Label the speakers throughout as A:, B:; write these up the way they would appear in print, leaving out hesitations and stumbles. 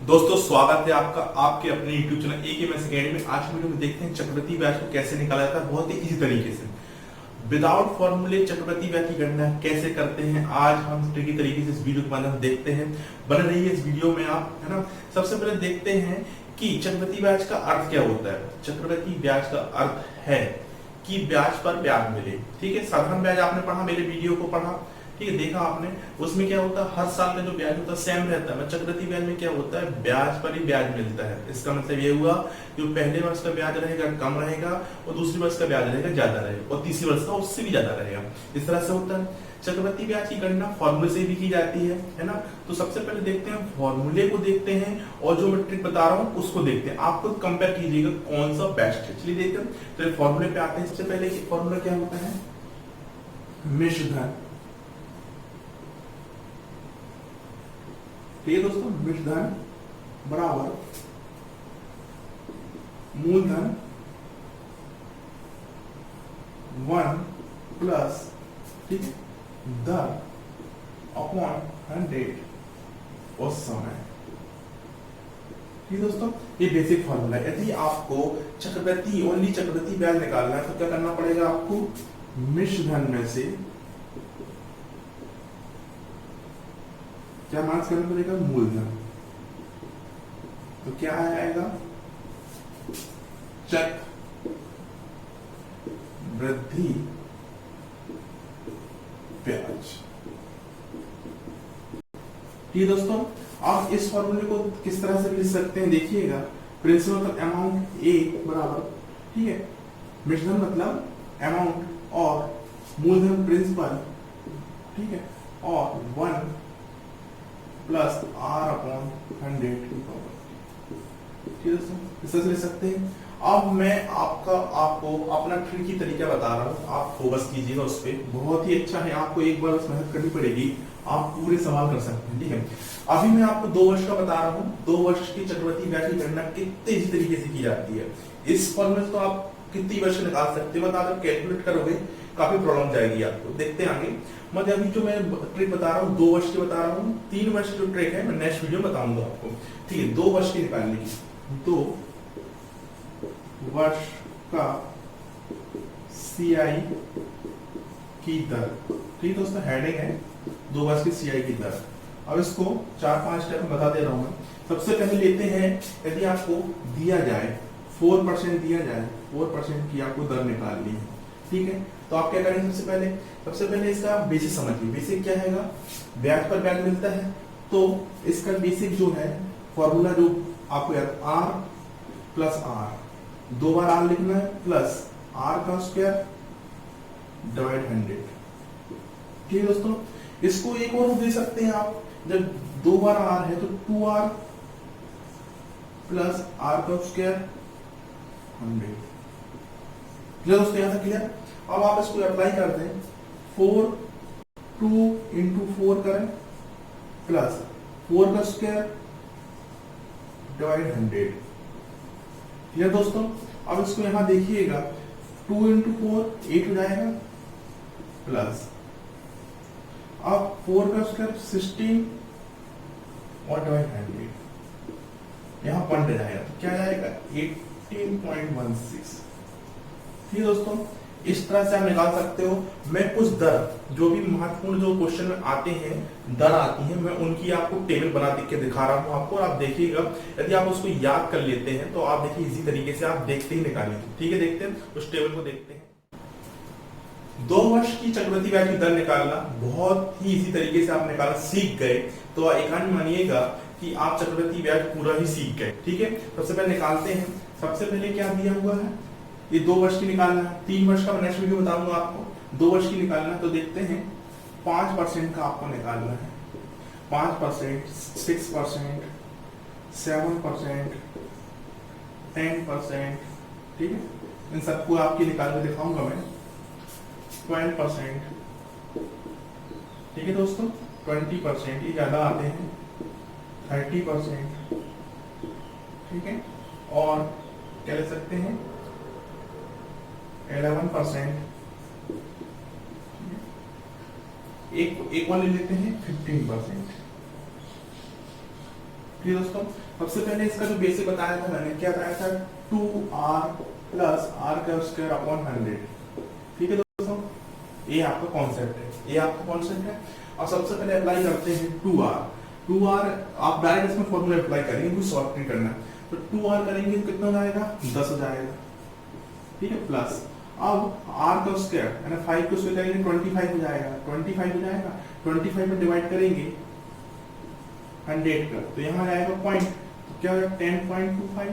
A: दोस्तों स्वागत है आपका आपके अपने YouTube चैनल AKMS अकेडमी में। आज वीडियो में देखते हैं चक्रवृद्धि ब्याज को कैसे निकाला जाता है बहुत ही इजी तरीके से। विदाउट फॉर्मूले चक्रवृद्धि ब्याज की गणना कैसे करते हैं आज हम ट्रिकी तरीके से इस वीडियो के माध्यम से देखते हैं। बने रहिए इस वीडियो में आप, है ना। सबसे पहले देखते हैं कि चक्रवृद्धि ब्याज का अर्थ क्या होता है। चक्रवृद्धि ब्याज का अर्थ है कि ब्याज पर ब्याज मिले। ठीक है, साधारण ब्याज आपने पढ़ा, मेरे वीडियो को पढ़ा, ठीक है, देखा आपने। उसमें क्या होता है, हर साल का जो ब्याज होता है सेम रहता है। चक्रवृद्धि ब्याज में क्या होता है, ब्याज पर ही ब्याज मिलता है। इसका मतलब ये हुआ जो पहले वर्ष का ब्याज रहेगा कम रहेगा और दूसरे वर्ष का ब्याज रहेगा ज्यादा रहेगा और तीसरे वर्ष का उससे भी ज्यादा रहेगा। इस तरह से होता है। चक्रवृद्धि ब्याज की गणना फॉर्मूले से भी की जाती है ना। तो सबसे पहले देखते हैं फॉर्मूले को देखते हैं और जो मैं ट्रिक बता रहा हूँ उसको देखते हैं। आप खुद कंपेयर कीजिएगा कौन सा बेस्ट है। चलिए देखते हैं। तो फॉर्मूले पे आते हैं। सबसे पहले फॉर्मूला क्या होता है, मिश्रधन। ठीक है दोस्तों, मिश्रधन बराबर मूलधन 1 प्लस, ठीक है, दर अपॉन 100 और समय। ठीक है दोस्तों, ये बेसिक फॉर्मूला है। यदि आपको चक्रवृद्धि ओनली चक्रवृद्धि ब्याज निकालना है तो क्या करना पड़ेगा आपको, मिश्रधन में से क्या माइनस करना पड़ेगा, मूलधन। तो क्या आएगा, चक्रवृद्धि ब्याज। ठीक है दोस्तों, आप इस फॉर्मूले को किस तरह से लिख सकते हैं देखिएगा। प्रिंसिपल मतलब अमाउंट ए बराबर, ठीक है, मिश्रधन मतलब अमाउंट और मूलधन प्रिंसिपल, ठीक है, और 1 प्लस आर अपॉन 100 की पावर। ठीक है दोस्तों, इस तरह से लिख सकते हैं। अब मैं आपको अपना ट्रिकी तरीका बता रहा हूँ, आप फोकस कीजिएगा उस पर। बहुत ही अच्छा है, आपको एक बार बस मेहनत करनी पड़ेगी, आप पूरे सवाल कर सकते हैं। ठीक है, अभी मैं आपको 2 वर्ष का बता रहा हूँ। 2 वर्ष की चक्रवृद्धि ब्याज की गणना कितने इसी तरीके से की जाती है। इस फॉर्मूले से तो आप कितनी वर्ष निकाल सकते हो, मतलब आप कैलकुलेट करोगे काफी प्रॉब्लम जाएगी आपको। देखते हैं आगे। मतलब अभी जो मैं ट्रिक बता रहा हूँ 2 वर्ष की बता रहा हूँ। 3 वर्ष की जो ट्रिक है मैं नेक्स्ट वीडियो में बताऊंगा आपको। ठीक है, 2 वर्ष की निकालने की। 2 वर्ष का CI की दर। ठीक है दोस्तों, हेडिंग है 2 वर्ष की CI की दर। अब इसको 4-5 स्टेप में बता दे रहा हूं मैं। सबसे पहले लेते हैं, यदि आपको दिया जाए 4% दिया जाए, 4% की आपको दर निकालनी है। ठीक है, तो आप क्या करेंगे, सबसे पहले इसका बेसिक समझिए। बेसिक क्या है, ब्याज पर ब्याज मिलता है। तो इसका बेसिक जो है फॉर्मूला जो आपको याद, R प्लस R, 2 बार R लिखना है, प्लस R का स्क्वायर डिवाइड 100। ठीक है दोस्तों, इसको एक और दे सकते हैं आप। जब 2 बार R है तो 2R प्लस R का स्क्वायर 100। क्लियर दोस्तों, यहां तक क्लियर। अब आप इसको अप्लाई कर दें। 2 इंटू 4 करें प्लस 4 का स्क्वायर डिवाइड 100। क्लियर दोस्तों, अब इसको यहां देखिएगा। 2 इंटू 4 8 हो जाएगा, प्लस अब 4 का स्क्वायर 16 और डिवाइड 100, यहां 1 रह जाएगा तो क्या जाएगा 18.16। ठीक है दोस्तों, इस तरह से आप निकाल सकते हो। मैं कुछ दर जो भी महत्वपूर्ण जो क्वेश्चन में आते हैं, दर आती हैं, मैं उनकी आपको टेबल बना के दिखा रहा हूं आपको। आप देखिएगा, यदि आप उसको याद कर लेते हैं तो आप देखिए इसी तरीके से आप देखते ही निकालेंगे। ठीक है, देखते हैं उस टेबल को देखते हैं। 2 वर्ष की चक्रवृद्धि ब्याज की दर निकालना बहुत ही इसी तरीके से आप निकालना सीख गए तो एकांत मानिएगा कि आप चक्रवृद्धि ब्याज पूरा ही सीख गए। ठीक है, सबसे पहले निकालते हैं। सबसे पहले क्या दिया हुआ है, ये 2 वर्ष की निकालना है। 3 वर्ष का मैं नेक्स्ट वीडियो बताऊंगा आपको। 2 वर्ष की निकालना है तो देखते हैं 5% का आपको निकालना है। 5%, 6%, 7%, 10%। ठीक है, इन सबको आपके निकाल के दिखाऊंगा मैं। 12%। ठीक है दोस्तों, 20%, ये ज्यादा आते हैं। 30%। ठीक है, और क्या ले सकते हैं 11%। एक वन ले लेते हैं 15%। ठीक है दोस्तों, सबसे पहले इसका जो बेसिक बताया था मैंने, क्या बताया था, 2r प्लस r का स्क्वायर अपॉन 100। ठीक है दोस्तों, ये आपका कॉन्सेप्ट है, ये आपका कॉन्सेप्ट है। और सबसे पहले अप्लाई करते हैं 2r आप डायरेक्ट इसमें फॉर्मूला अप्लाई करेंगे, कुछ सॉल्व नहीं करना। तो 2r करेंगे तो कितना हो जाएगा, 10 हो जाएगा। ठीक है, प्लस अब r का स्क्वायर यानी 5 को स्क्वायर करेंगे 25 हो जाएगा, 25 हो जाएगा। 25 में डिवाइड करेंगे 100 का, तो यहाँ आएगा पॉइंट, तो क्या होगा 10.25।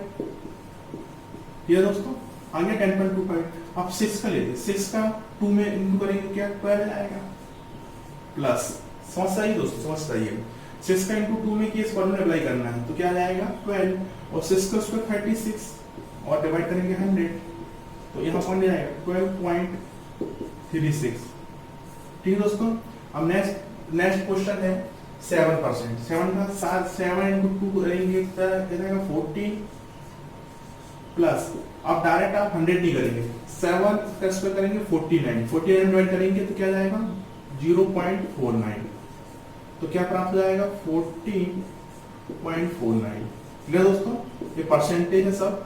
A: ये दोस्तों आ गया 10.25। अब 6 का लेते, 6 का 2 में इंटू करेंगे क्या 12 आएगा, प्लस समझ सही दोस्तों, समझ सही है। 6 का इंटू 2 में केस फॉर्मूला अप्लाई करना है, तो क्या जाएगा 12 और 6 का स्क्वायर 36 और डिवाइड करेंगे 100, तो यहाँ पॉइंट जाएगा 12.36। ठीक है दोस्तों, अब नेक्स्ट क्वेश्चन है 7%। 7 का 7 इंटू 2 करेंगे तो जाएगा 14 प्लस, अब डायरेक्ट आप 100 नहीं करेंगे, 7 का स्क्वायर करेंगे 49, 49 डिवाइड करेंगे तो क्या जाएगा 0.49, तो क्या प्राप्त हो जाएगा 14.49। ठीक है दोस्तों, ये परसेंटेज है, सब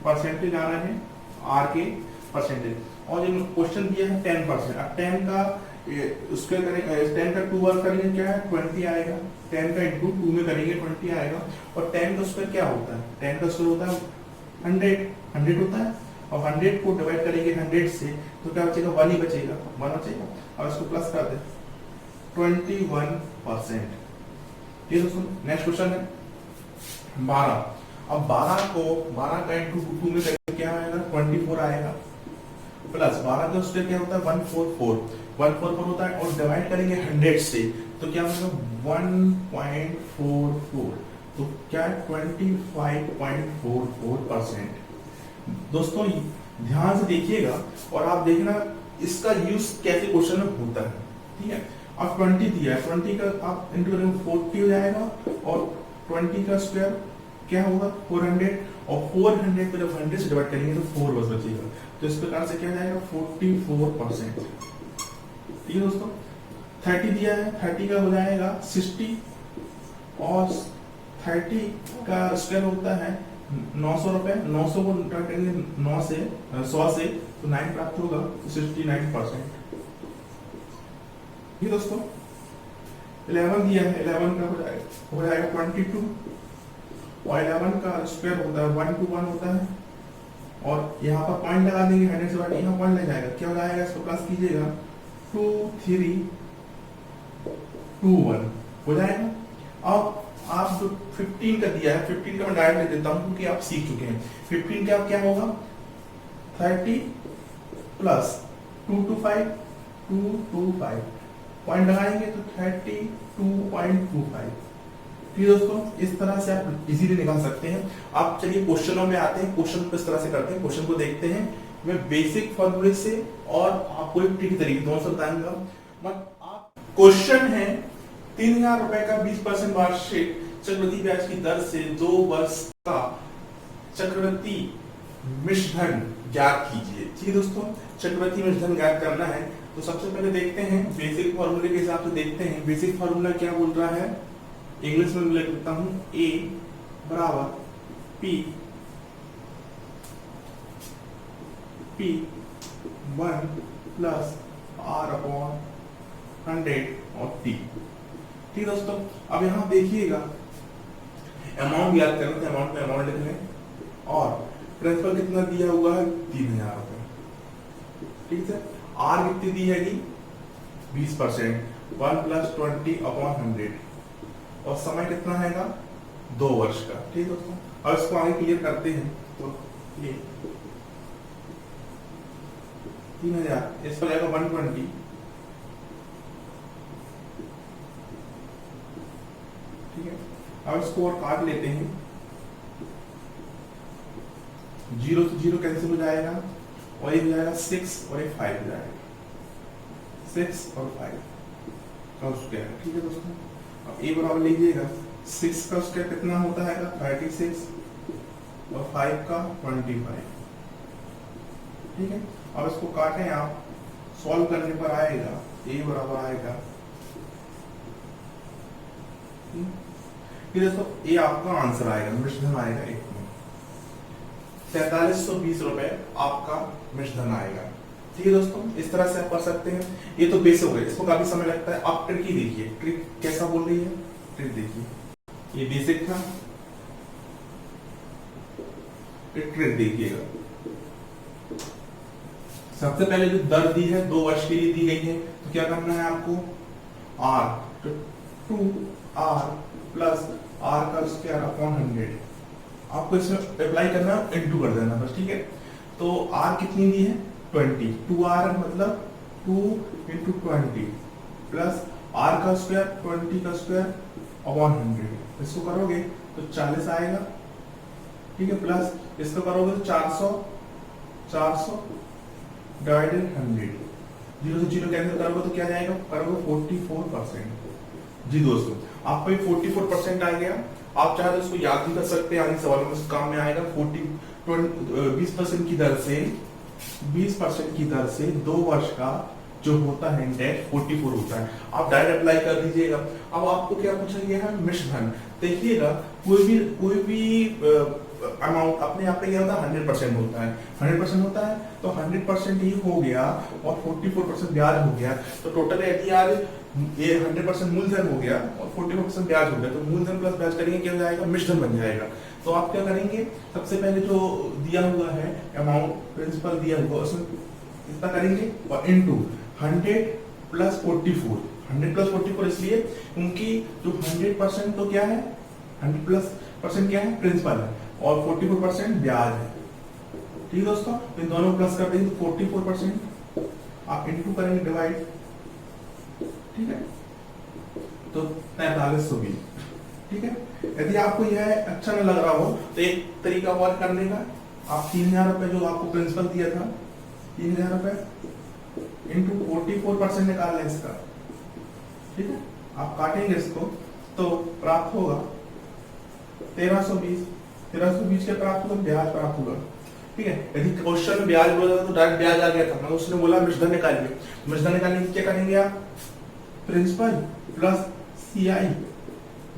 A: परसेंटेज आ रहा है आर के परसेंटेज। और जो क्वेश्चन दिया है 10%, अब 10 का उसके करेंगे, 10 का 2 बार करेंगे क्या है 20 आएगा, 10 का इंटू 2 में करेंगे 20 आएगा। और 10 का स्क्वायर क्या होता है, 10 का स्क्वायर होता है 100 होता है, और 100 को डिवाइड करेंगे 100 से, तो क्या बचेगा 1 ही बचेगा, 1 बचेगा। अब इसको प्लस कर दे 21%। ये दोस्तों नेक्स्ट क्वेश्चन है 12। अब 12 का इंटू 2 में करेंगे क्या आएगा 24 आएगा, प्लस 12 का स्क्वायर क्या होता है 144 होता है, और डिवाइड करेंगे 100 से, तो क्या होगा 1.44, तो क्या है 25.44%। दोस्तों ध्यान से देखिएगा और आप देखना इसका यूज कैसे क्वेश्चन में होता है। ठीक है, अब 20 दिया है, 20 का आप इंटू करेंगे 40 हो जाएगा, और 20 का स्क्वायर क्या होगा 400, और 400 को जब 100 से डिवाइड करेंगे तो 4 बस बचेगा, तो इस प्रकार से क्या जाएगा 44%। ठीक है दोस्तों, 30 दिया है, 30 का हो जाएगा 60, और 30 का स्क्वायर होता है 900 रुपए, 900 को करेंगे 9 से 100 से, तो 9 प्राप्त होगा 69%। ये दोस्तों 11 दिया है, 11 का हो जाएगा 22, और 11 का स्क्वायर होता है 1 to 1 होता है, और यहाँ पर पॉइंट लगा देंगे 100 से बाहर, यहाँ पॉइंट लग जाएगा, क्या हो जाएगा इसको प्लस कीजिएगा 2321 हो जाएगा। अब आप जो 15 का दिया है, 15 का मैं डायरेक्ट लिख देता हूँ क्योंकि आप सीख चुके हैं। 15 का क्या होगा 30 प्लस 225 पॉइंट लगाएंगे तो 32.25। ठीक है दोस्तों, इस तरह से आप इजीली निकाल सकते हैं। आप चलिए क्वेश्चनों में आते हैं, क्वेश्चन को इस तरह से करते हैं, क्वेश्चन को देखते हैं। मैं बेसिक फॉर्मूले से और आपको एक ट्रिक तरीके दोनों से बताऊंगा। आप क्वेश्चन है 3000 रुपए का 20% वार्षिक चक्रवृद्धि ब्याज की दर से 2 वर्ष का चक्रवृद्धि मिश्रधन ज्ञात कीजिए। ठीक है दोस्तों, चक्रवृद्धि मिश्रधन ज्ञात करना है, तो सबसे पहले देखते हैं बेसिक फॉर्मूले के हिसाब से देखते हैं। बेसिक फॉर्मूला क्या बोल रहा है, इंग्लिश में लिख देता हूं, A बराबर P1 प्लस R अपॉन 100 और T। ठीक दोस्तों, अब यहां देखिएगा अमाउंट याद करना है, अमाउंट में अमाउंट लिख लें, और प्रिंसिपल कितना दिया हुआ है 3000 रुपए। ठीक है, R कितनी दी है 20%, 1 प्लस 20 अपॉन 100, और समय कितना है 2 वर्ष का। ठीक है दोस्तों, अब इसको आगे क्लियर करते हैं, तो ये 3000 इस पर जाएगा 120, ठीक है। अब इसको और काट लेते हैं, 0 से 0 कैंसिल हो जाएगा, और ये हो जाएगा 6 और ये 5 हो जाएगा, 6 और 5 का स्क्वायर। ठीक है दोस्तों, अब ए बराबर लीजिएगा 6 का स्क्वायर कितना होता है 36, और 5 का 25। ठीक है, अब इसको काटें आप, सॉल्व करने पर आएगा ए बराबर आएगा ठीक है दोस्तों, ये आपका आंसर आएगा, मिश्रधन आएगा एक में 4320 रुपए आपका मिश्रधन आएगा। ठीक है दोस्तों, इस तरह से आप कर सकते हैं। ये तो बेसिक हो गया, इसको काफी समय लगता है। आप ट्रिक ही देखिए, ट्रिक कैसा बोल रही है, ट्रिक देखिए। ये बेसिक था, ट्रिक देखिएगा। सबसे पहले जो दर दी है 2 वर्ष के लिए दी गई है, तो क्या करना है आपको, r तो 2r प्लस r का स्क्वायर अपॉन 100 आपको इसमें अप्लाई करना, इनटू कर देना बस। ठीक है, तो r कितनी दी है 20, 2r मतलब 2 इंटू 20 प्लस r का स्क्वायर 20 का स्क्वायर अपॉन 100, इसको करोगे तो 40 आएगा। ठीक है, प्लस इसको करोगे तो 400 डिवाइडेड 100, 0 से 0 कैंसिल करोगे तो क्या जाएगा, करोगे 44%। जी दोस्तों, आपको 44% आ गया। आप चाहे तो इसको याद भी कर सकते हैं, आगे सवालों में काम में आएगा। 20% की दर से 20% की दर से 2 वर्ष का जो होता है इंडेक्स 44 होता है। आप डायरेक्ट अप्लाई कर दीजिएगा। अब आपको क्या पूछा गया है, मिश्रधन। देखिएगा, कोई भी अमाउंट अपने आप पे क्या होता है, 100% होता है। 100% होता है तो 100% ही हो गया और 44% ब्याज हो गया, तो टोटल यदि आज ये 100% मूलधन हो गया और 44% ब्याज हो गया, तो मूलधन प्लस ब्याज करेंगे क्या हो जाएगा, मिश्रधन बन जाएगा। तो आप क्या करेंगे, सबसे पहले जो दिया हुआ है अमाउंट, प्रिंसिपल दिया हुआ, उसमें इतना करेंगे और इनटू 100 प्लस 44, 100 प्लस 44 इसलिए क्योंकि जो 100% तो क्या है, 100 प्लस % क्या है, प्रिंसिपल है, और 44% ब्याज है। ठीक है दोस्तों, तो इन दोनों प्लस कर देंगे, 44% आप इनटू करेंगे डिवाइड। ठीक है, तो 4320। ठीक है, यदि आपको यह अच्छा न लग रहा हो तो एक तरीका और करने का, आप 3000 रुपए जो आपको प्रिंसिपल दिया था, 3000 रुपए इंटू 44% निकाल लें इसका। ठीक है, आप काटेंगे इसको तो प्राप्त होगा 1320 के प्राप्त होगा, ब्याज प्राप्त होगा। ठीक है, यदि क्वेश्चन में ब्याज बोला था तो डायरेक्ट ब्याज आ गया था, मैं उसने बोला मिश्रधन निकालिए। मिश्रधन निकालने के क्या करेंगे आप, प्रिंसिपल प्लस CI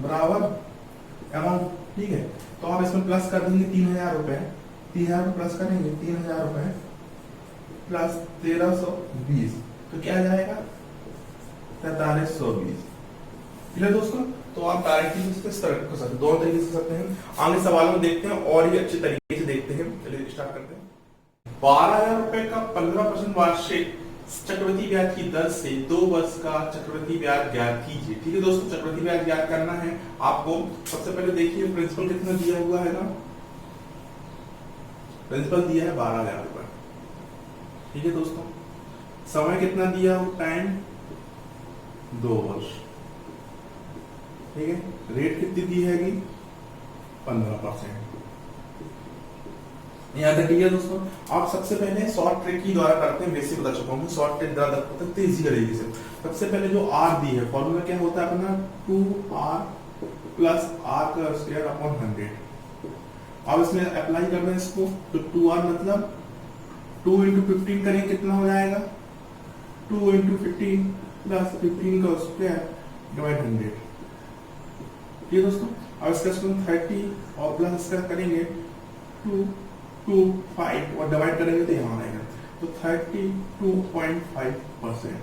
A: बराबर अमाउंट। ठीक है, तो आप इसमें प्लस कर देंगे 3000 रुपए, 3000 में प्लस करेंगे 3000 रुपए प्लस 1320, तो क्या आ जाएगा 4320। ठीक है दोस्तों, तो आप डायरेक्टली इस तरह कर सकते हैं, दोनों तरीके से कर सकते हैं। आगे सवालों में देखते हैं और ही अच्छे तरीके से देखते हैं। चलिए स्टार्ट करते हैं। 12000 रुपए का 15% वार्षिक चक्रवृद्धि ब्याज की दर से 2 वर्ष का चक्रवृद्धि ब्याज ज्ञात कीजिए। ठीक है दोस्तों, चक्रवृद्धि ब्याज ज्ञात करना है आपको। सबसे पहले देखिए प्रिंसिपल कितना दिया हुआ है ना, प्रिंसिपल दिया है 12000 रुपए। ठीक है दोस्तों, समय कितना दिया हो, टाइम 2 वर्ष। ठीक है, रेट कितनी दी है, 15%। यहाँ तक ठीक है दोस्तों। आप सबसे पहले शॉर्ट ट्रिक की द्वारा करते हैं, बेसिक बता चुका हूँ, शॉर्ट ट्रिक द्वारा करते हैं इजी तरीके से। सबसे पहले जो R दी है, फॉर्मूला क्या होता है अपना, 2R प्लस R का स्क्वायर अपॉन 100। अब इसमें अप्लाई करना है इसको, तो 2R मतलब 2 इंटू 15 करेंगे, कितना हो जाएगा, 2 इंटू 15 प्लस 15 का स्क्वायर डिवाइड 100। ठीक है दोस्तों, अब इसका 30 और प्लस इसका करेंगे 225 और डिवाइड करेंगे तो यहाँ आएगा, तो 32.5%।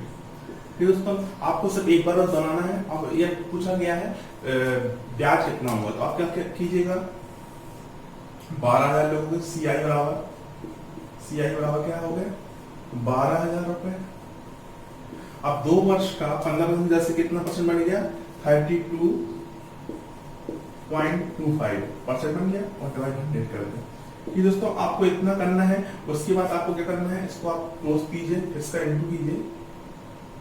A: ठीक है दोस्तों, आपको सिर्फ एक बार बनाना है। अब ये पूछा गया है ब्याज कितना होगा, तो आप क्या कीजिएगा, 12000 लोग CI बराबर क्या हो गया, 12000 रुपए। अब 2 वर्ष का 15% से कितना परसेंट बन गया, 32.25% बन गया और डिवाइड 100 कर दें। कि दोस्तों आपको इतना करना है। उसके बाद आपको क्या करना है, इसको आप क्लोज कीजिए, इसका इंटू कीजिए,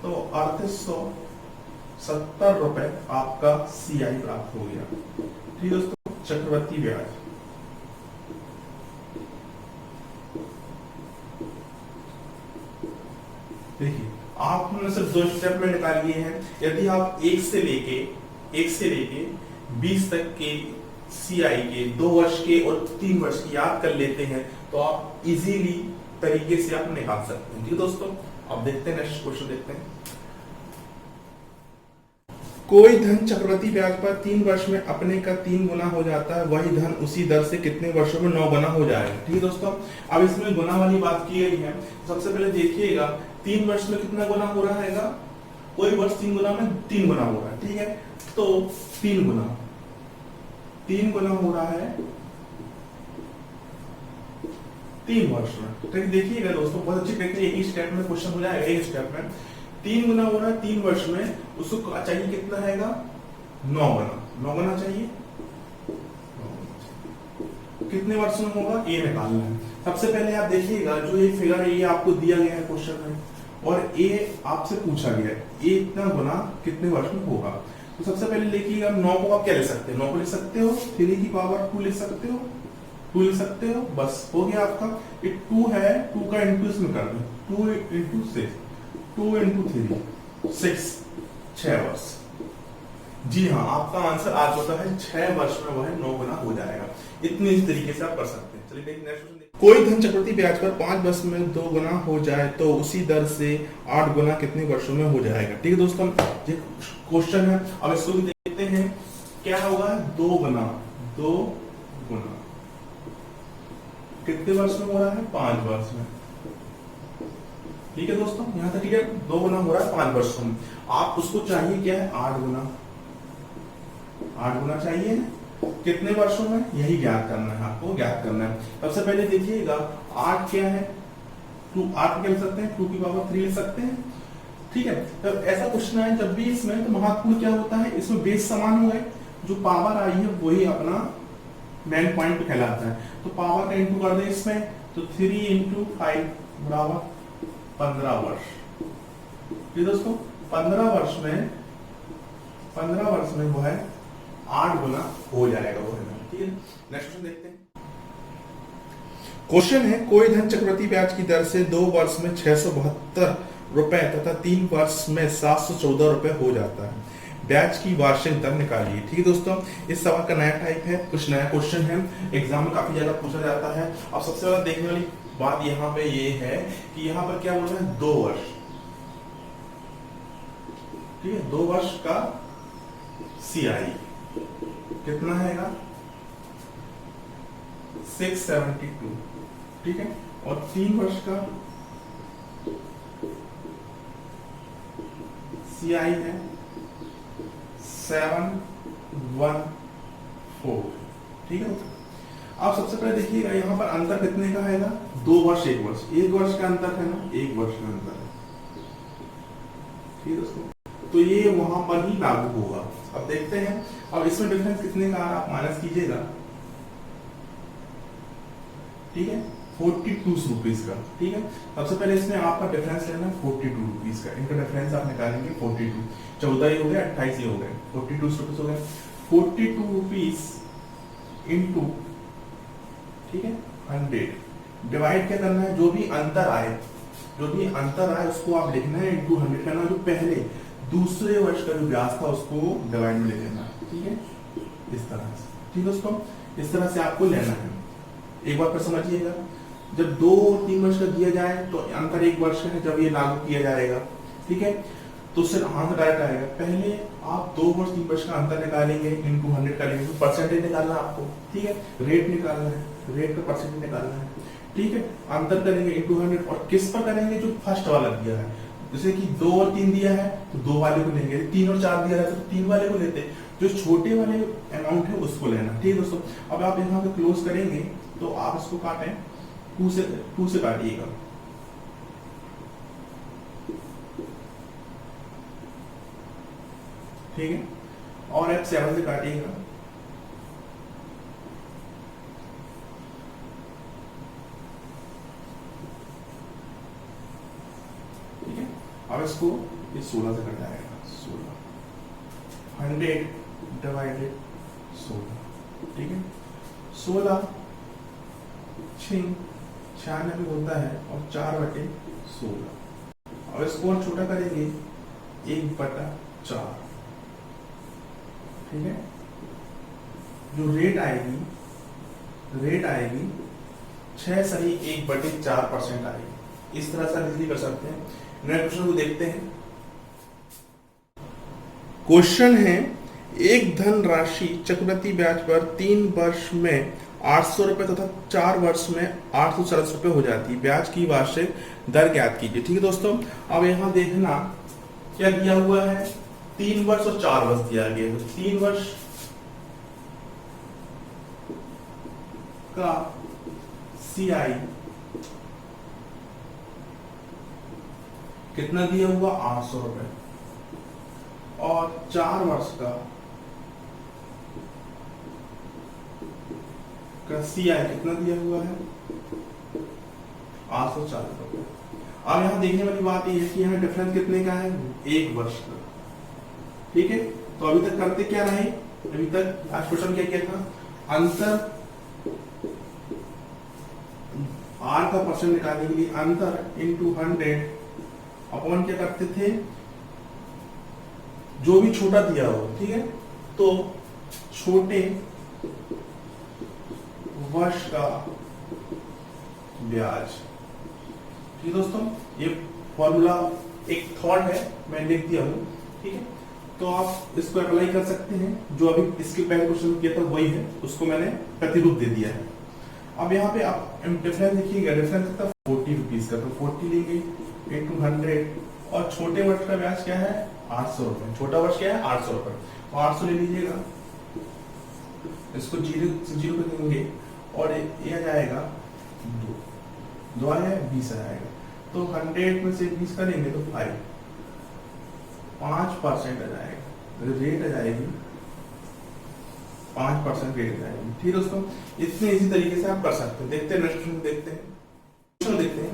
A: तो 3870 रुपए आपका CI प्राप्त हो गया। ठीक दोस्तों, चक्रवृद्धि ब्याज। देखिए, आपने सिर्फ 2 स्टेप में निकाल लिए हैं। यदि आप 1 से लेके 20 तक के CI के 2 वर्ष के और 3 वर्ष की याद कर लेते हैं, तो आप इजीली तरीके से आप निकाल सकते हैं। ठीक है दोस्तों, अब देखते हैं नेक्स्ट क्वेश्चन देखते हैं। कोई धन चक्रवृद्धि ब्याज पर 3 वर्ष में अपने का 3 गुना हो जाता है, वही धन उसी दर से कितने वर्षों में 9 गुना हो जाएगा। ठीक है दोस्तों, अब इसमें गुना वाली बात की गई है। सबसे पहले देखिएगा 3 वर्ष में कितना गुना हो रहा है, कोई वर्ष 3 गुना में 3 गुना हो रहा है। ठीक है, तो 3 गुना हो रहा है 3 वर्ष में। तो देखिएगा दोस्तों, बहुत अच्छी तरीके से एक ही स्टेप में क्वेश्चन हो जाएगा। एक स्टेप में 3 गुना हो रहा है 3 वर्ष में, उसको चाहिए कितना है 9 गुना चाहिए। कितने वर्ष में होगा ये निकालना है। सबसे पहले आप देखिएगा जो ये फिगर है ये आपको दिया गया है क्वेश्चन में, और ये आपसे पूछा गया है ये इतना गुना कितने वर्ष में होगा। तो सबसे पहले देखिएगा 9 को आप क्या ले सकते हैं, 9 को ले सकते हो 3 की पावर 2 ले सकते हो, 2 ले सकते हो, बस हो गया आपका। ये 2 है, 2 का इंटू इसमें कर दो, 2 इंटू 6, 2 इंटू 3 6, 6 वर्ष। जी हाँ, आपका आंसर आ चुका है 6 वर्ष में वह 9 गुना हो जाएगा। इतनी इस तरीके से आप कर सकते हैं। चलिए नेक्स्ट क्वेश्चन। कोई धन चक्रवृद्धि ब्याज पर 5 वर्ष में 2 गुना हो जाए तो उसी दर से 8 गुना कितने वर्षों में हो जाएगा। ठीक है दोस्तों, ये क्वेश्चन है। अब इसको भी देखते हैं क्या होगा। 2 गुना कितने वर्ष में हो रहा है, 5 वर्ष में। ठीक है दोस्तों, यहां तक ठीक है। 2 गुना हो रहा है 5 वर्षों में। आप उसको चाहिए क्या है 8 गुना, 8 गुना चाहिए कितने वर्षों में, यही ज्ञात करना है, आपको ज्ञात करना है। सबसे पहले देखिएगा 8 क्या है, 8 क्या ले सकते हैं, 2 की पावर 3 ले सकते हैं। ठीक है, तो ऐसा क्वेश्चन है जब भी इसमें, तो महत्वपूर्ण क्या होता है, इसमें बेस समान हुए, जो पावर आई है वही अपना मेन पॉइंट कहलाता है। तो पावर का इंटू कर दें इसमें, तो 3 इंटू 5 बराबर 15 वर्ष। ठीक दोस्तों, 15 वर्ष में वो है 8 गुना हो जाएगा वो है। ठीक है, नेक्स्ट क्वेश्चन देखते हैं। क्वेश्चन है कोई धन चक्रवृद्धि ब्याज की दर से 2 वर्ष में 672 रुपए तथा 3 वर्ष में 714 रुपए हो जाता है, ब्याज की वार्षिक दर निकालिए। ठीक है दोस्तों, इस सवाल का नया टाइप है, कुछ नया क्वेश्चन है, एग्जाम में काफी ज्यादा पूछा जाता है। अब सबसे ज्यादा देखने वाली बात यहाँ पे ये है कि यहाँ पर क्या बोल रहे हैं 2 वर्ष। ठीक है, 2 वर्ष का CI कितना है 672। ठीक है, और 3 वर्ष का CI है 714। ठीक है, आप सबसे पहले देखिएगा यहाँ पर अंतर कितने का है 2 वर्ष 1 वर्ष, 1 वर्ष का अंतर है 1 वर्ष का अंतर है। ठीक है दोस्तों, तो ये वहां पर ही लागू होगा। अब देखते हैं, अब इसमें डिफरेंस कितने का आप माइनस कीजिएगा। ठीक है, 42 रुपीज का। ठीक है, सबसे पहले इसमें आपका डिफरेंस लेना 42 रुपीज का, इनका डिफरेंस आप निकालेंगे 42, 14 ही हो गया, 28 ही हो गए, 42 रुपीज हो गए। 42 रुपीज इंटू, ठीक है, 100 डिवाइड क्या करना है, जो भी अंतर आए उसको आप लिखना है इंटू 100 करना, जो पहले दूसरे वर्ष का जो ब्याज था उसको डिवाइड में ले लेना। ठीक है, इस तरह से। ठीक दोस्तों, इस तरह से आपको लेना है। एक बार फिर समझिएगा, जब 2 और 3 वर्ष का दिया जाए तो अंतर 1 वर्ष का है, जब ये लागू किया जाएगा। ठीक है, तो सिर्फ आंसर डायरेक्ट आएगा। पहले आप 2 वर्ष 3 वर्ष का अंतर निकालेंगे, इंटू 100 करेंगे, तो परसेंटेज निकालना आपको। ठीक है, रेट निकालना है, रेट का परसेंटेज निकालना है। ठीक है, अंतर करेंगे इंटू 100, और किस पर करेंगे, जो फर्स्ट वाला दिया है। जैसे कि 2 और 3 दिया है तो 2 वाले को लेंगे, 3 और 4 दिया है तो 3 वाले को लेते, जो छोटे वाले अमाउंट है उसको लेना। ठीक है दोस्तों, अब आप यहाँ पे क्लोज करेंगे तो आप इसको काटें 2 से काटिएगा। ठीक है, और आप 7 से काटिएगा। ठीक है, अब इसको ये 16 से कट जाएगा, 16 100 डिवाइडेड 16। ठीक है, 16 6 96 होता है, और 4/16। अब इसको और छोटा करेंगे 1/4। ठीक है, जो रेट आएगी 6 सही 1/4% आएगी। इस तरह से आप इजीली कर सकते हैं। नेक्स्ट क्वेश्चन को देखते हैं। क्वेश्चन है, एक धन राशि चक्रवृद्धि ब्याज पर 3 वर्ष में 800 रुपए तथा 4 वर्ष में 840 रुपए हो जाती है। ब्याज की वार्षिक दर ज्ञात कीजिए। ठीक है दोस्तों, अब यहाँ देखना क्या दिया हुआ है, 3 वर्ष और 4 वर्ष दिया गया है। 3 वर्ष का CI कितना दिया हुआ, 800 रुपए, और 4 वर्ष का CI कितना दिया हुआ है, 840 रुपए। अब यहाँ देखने वाली बात यह है कि यहाँ डिफरेंस कितने का है, 1 वर्ष का। ठीक है, तो अभी तक करते क्या रहे, अभी तक आज क्वेश्चन क्या किया था, अंतर R का परसेंट निकालने के लिए अंतर इंटू 100 अपॉन क्या करते थे, जो भी छोटा दिया हो। ठीक है, तो छोटे वर्ष का ब्याज। ठीक है दोस्तों, ये फॉर्मूला एक थॉट है, मैं लिख दिया हूं। ठीक है, तो आप इसको अप्लाई कर सकते हैं, जो अभी इसके पहले क्वेश्चन किया था वही है, उसको मैंने प्रतिरूप दे दिया है। अब यहाँ पे आप डिफरेंस देखिएगा, डिफरेंस कितना 40 रुपीज का, तो 40 लेंगे इंटू 100, और छोटे वर्ष का ब्याज क्या है, 800 रुपए। छोटा वर्ष क्या है, 800 रुपए, तो 800 ले लीजिएगा, इसको 0 पे देंगे, और ये आ जाएगा 2 आया, 20 आ जाएगा। तो 100 में से 20 करेंगे तो 5% आ जाएगा, रेट आ जाएगी 5% रेट आ जाएगी। ठीक है दोस्तों, इतने इसी तरीके से आप कर सकते हैं। देखते हैं नेक्स्ट क्वेश्चन, देखते हैं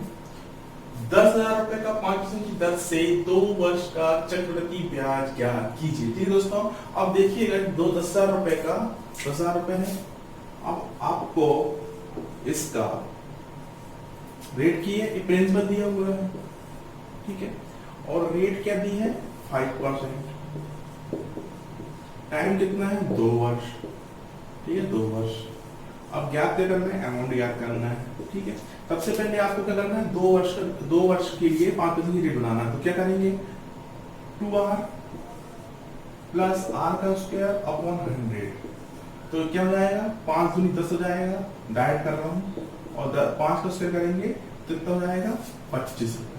A: 10,000 रुपए का 5% की दर से 2 वर्ष का चक्रवृद्धि ब्याज ज्ञात कीजिए। ठीक है दोस्तों, अब देखिएगा 10,000 रुपए का 10,000 रुपए है। अब आपको इसका रेट की है, प्रिंसिपल दिया हुआ है। ठीक है, और रेट क्या दी है, 5%। टाइम कितना है, 2 वर्ष। ठीक है, 2 वर्ष। अब ज्ञात क्या करना है, अमाउंट ज्ञात करना है। ठीक है, सबसे पहले आपको क्या करना है, 2 वर्ष के लिए 5% की रेट बनाना है। तो क्या करेंगे, 2R प्लस R का स्क्वायर अपॉन 100, तो क्या हो जाएगा, 5 दूनी 10 हो जाएगा, डायरेक्ट कर रहा हूँ, और 5 का स्क्वायर करेंगे तो कितना हो जाएगा, 25 रुपए,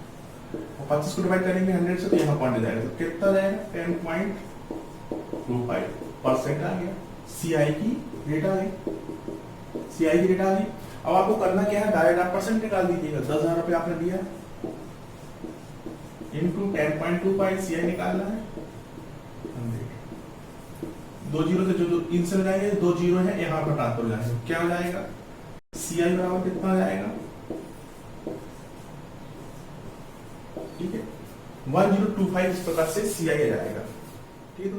A: और 25 को डिवाइड करेंगे 100 से, तो यहाँ पॉइंट जाएगा, तो कितना जाएगा, 10.25% आ गया। CI की रेट आ गई, CI की रेट आ गई। अब आपको करना क्या है, डायरेक्ट आप परसेंट निकाल दीजिएगा। 10,000 रुपए आपने दिया इंटू 10.25 CI निकालना है, 2 जीरो से जो इनसे हो जाएंगे, 2 जीरो है यहाँ पर ट्रांसफर हो जाएंगे, क्या हो जाएगा, CI बराबर कितना हो जाएगा, ठीक है 1025। इस प्रकार से CI आ जाएगा। ठीक है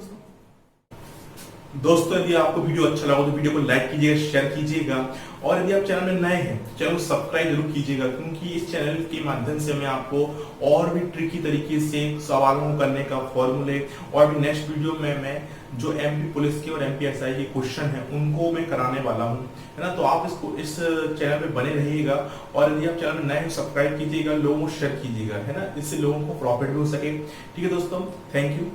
A: दोस्तों, यदि आपको वीडियो अच्छा लगा तो वीडियो को लाइक कीजिएगा, शेयर कीजिएगा, और यदि आप चैनल में नए हैं चैनल को सब्सक्राइब जरूर कीजिएगा, क्योंकि इस चैनल के माध्यम से मैं आपको और भी ट्रिकी तरीके से सवालों करने का फॉर्मूले, और भी नेक्स्ट वीडियो में मैं जो MP पुलिस के और MPSI के क्वेश्चन है उनको मैं कराने वाला हूं, है ना। तो आप इस चैनल पे बने रहिएगा, और यदि आप चैनल में नए हैं सब्सक्राइब कीजिएगा, लोगों को शेयर कीजिएगा, है ना, इससे लोगों को प्रॉफिट भी हो सके। ठीक है दोस्तों, थैंक यू।